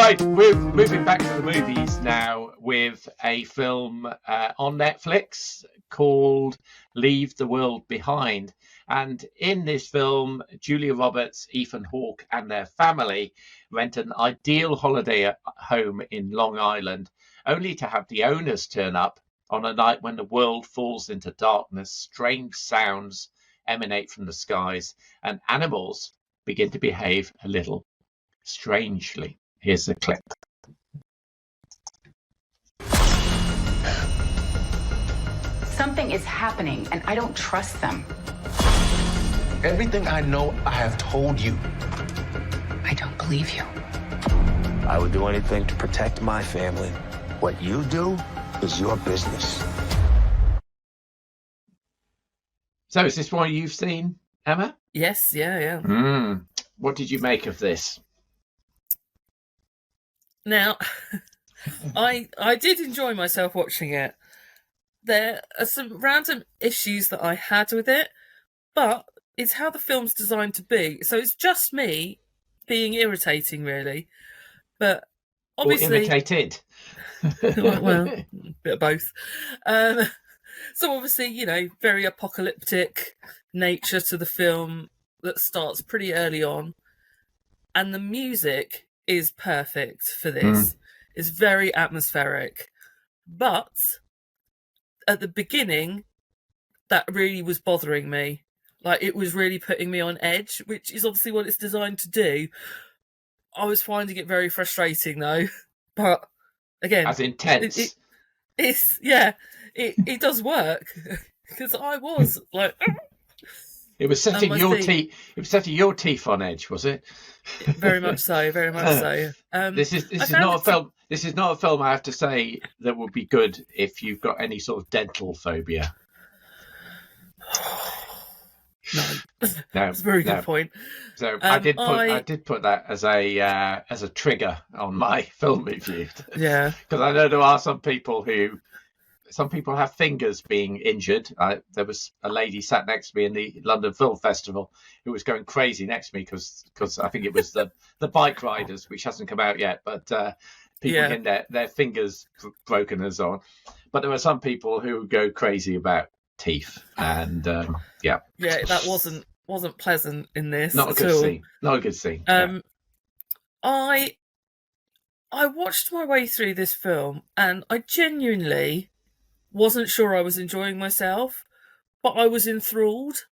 Right, we're moving back to the movies now with a film on Netflix called Leave the World Behind. And in this film, Julia Roberts, Ethan Hawke and their family rent an ideal holiday home in Long Island, only to have the owners turn up on a night when the world falls into darkness. Strange sounds emanate from the skies and animals begin to behave a little strangely. Here's the clip. Something is happening, and I don't trust them. Everything I know, I have told you. I don't believe you. I would do anything to protect my family. What you do is your business. So is this one you've seen, Emma? Yes, yeah. What did you make of this? Now, I did enjoy myself watching it. There are some random issues that I had with it, but it's how the film's designed to be. So it's just me being irritating, really. But obviously... Or irritated. Well, a bit of both. So obviously, very apocalyptic nature to the film that starts pretty early on. And the music is perfect for this. It's very atmospheric. But at the beginning, that really was bothering me. Like, it was really putting me on edge, which is obviously what it's designed to do. I was finding it very frustrating, though. But, again... As intense. It does work. Because I was, like... It was setting your teeth. It was setting your teeth on edge, was it? Very much so. Very much so. This is not a film. This is not a film. I have to say that would be good if you've got any sort of dental phobia. No, that's a very good point. So I did put that as a trigger on my film review. Yeah, because I know there are some people have fingers being injured. There was a lady sat next to me in the London Film Festival who was going crazy next to me because I think it was the Bike Riders, which hasn't come out yet, but people getting their fingers broken and so on. But there were some people who go crazy about teeth, and that wasn't pleasant in this. Not a good scene. Not a good scene. I watched my way through this film, and I genuinely wasn't sure I was enjoying myself, but I was enthralled.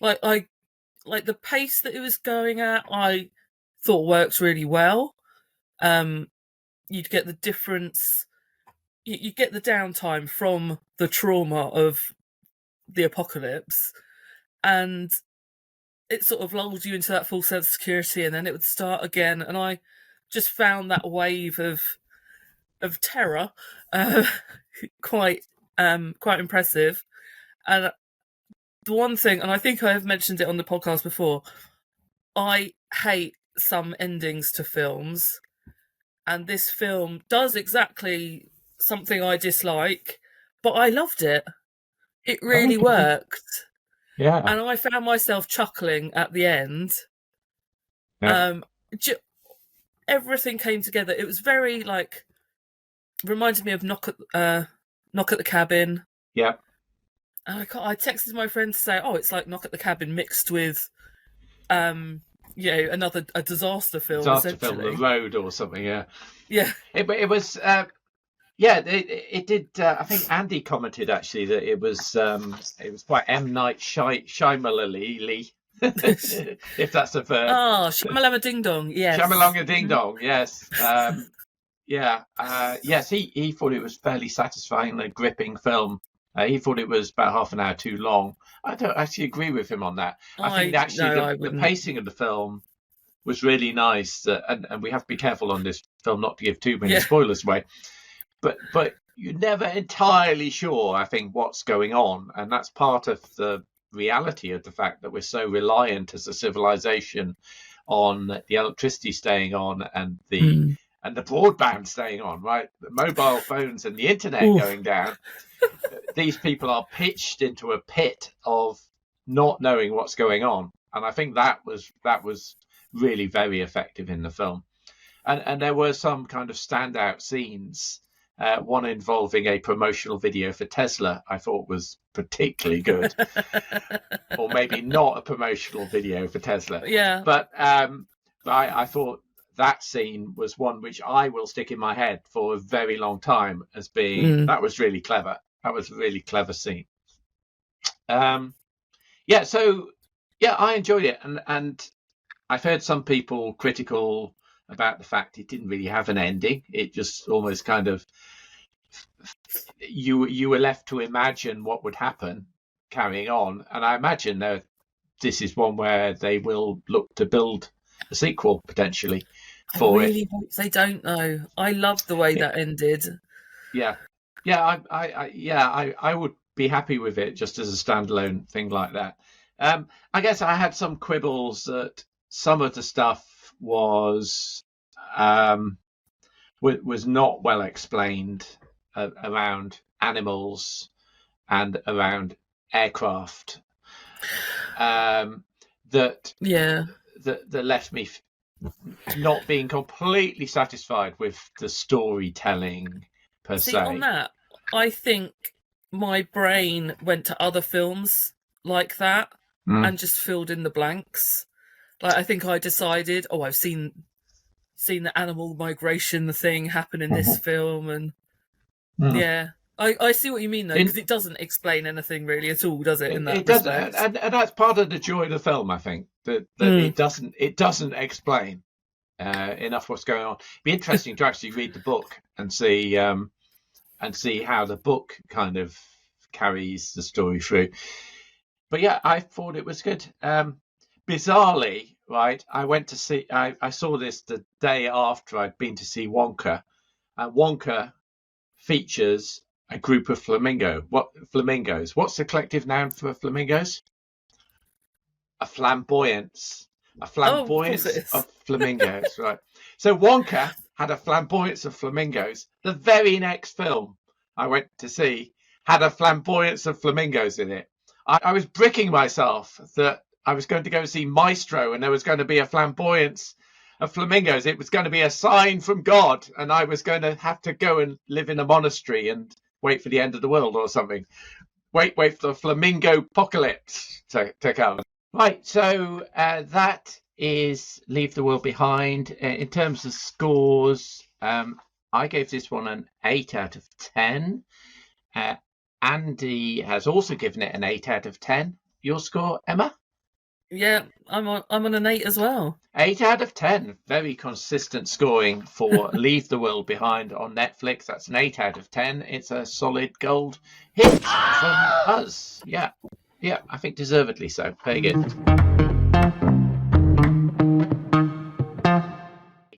Like the pace that it was going at, I thought worked really well. You'd get the difference. You get the downtime from the trauma of the apocalypse, and it sort of lulled you into that full sense of security, and then it would start again. And I just found that wave of terror quite impressive. And the one thing, and I think I have mentioned it on the podcast before, I hate some endings to films, and this film does exactly something I dislike, but I loved it. It really worked. Yeah. And I found myself chuckling at the end. Yeah. Everything came together. It was very, reminded me of Knock at the Cabin. Yeah. And I texted my friend to say, it's like Knock at the Cabin mixed with, a disaster film. Disaster film, The Road or something. Yeah. Yeah. It was. It did. I think Andy commented actually that it was quite M. Night Shyamalan-y, if that's a verb. Shamalama Ding Dong. Yes. Shamalama Ding Dong. Yes. Yes. He thought it was fairly satisfying, a gripping film. He thought it was about half an hour too long. I don't actually agree with him on that. I think actually the pacing of the film was really nice, and we have to be careful on this film not to give too many spoilers away. But you're never entirely sure, I think, what's going on. And that's part of the reality of the fact that we're so reliant as a civilization on the electricity staying on and the broadband staying on, right? The mobile phones and the internet going down. These people are pitched into a pit of not knowing what's going on. And I think that was really very effective in the film. And there were some kind of standout scenes. One involving a promotional video for Tesla, I thought was particularly good, or maybe not a promotional video for Tesla. Yeah. But I thought that scene was one which I will stick in my head for a very long time as being that was really clever. That was a really clever scene. I enjoyed it, and I've heard some people critical about the fact it didn't really have an ending. It just almost kind of you were left to imagine what would happen carrying on. And I imagine this is one where they will look to build a sequel potentially for it. I really hope they don't know. I loved the way that ended. Yeah. I would be happy with it just as a standalone thing like that. I guess I had some quibbles that some of the stuff was not well explained around animals and around aircraft. That left me not being completely satisfied with the storytelling per se. On that, I think my brain went to other films like that and just filled in the blanks. Like, I think I decided, I've seen the animal migration thing happen in this film, and I see what you mean though, because it doesn't explain anything really at all, does it? It doesn't, and that's part of the joy of the film, I think, that it doesn't explain enough what's going on. It'd be interesting to actually read the book and see how the book kind of carries the story through. But yeah, I thought it was good. Bizarrely, right, I saw this the day after I'd been to see Wonka, and Wonka features a group of flamingos. What's the collective noun for flamingos? A flamboyance of flamingos, right? So Wonka had a flamboyance of flamingos. The very next film I went to see had a flamboyance of flamingos in it. I was bricking myself that I was going to go see Maestro and there was going to be a flamboyance of flamingos. It was going to be a sign from God, and I was going to have to go and live in a monastery and wait for the end of the world or something. Wait for the flamingo apocalypse to come. Right, so that is Leave the World Behind. In terms of scores, I gave this one an 8 out of 10. Andy has also given it an 8 out of 10. Your score, Emma? Yeah, I'm on an 8 as well. 8 out of 10. Very consistent scoring for Leave the World Behind on Netflix. That's an 8 out of 10. It's a solid gold hit from us. Yeah, I think deservedly so. Very good.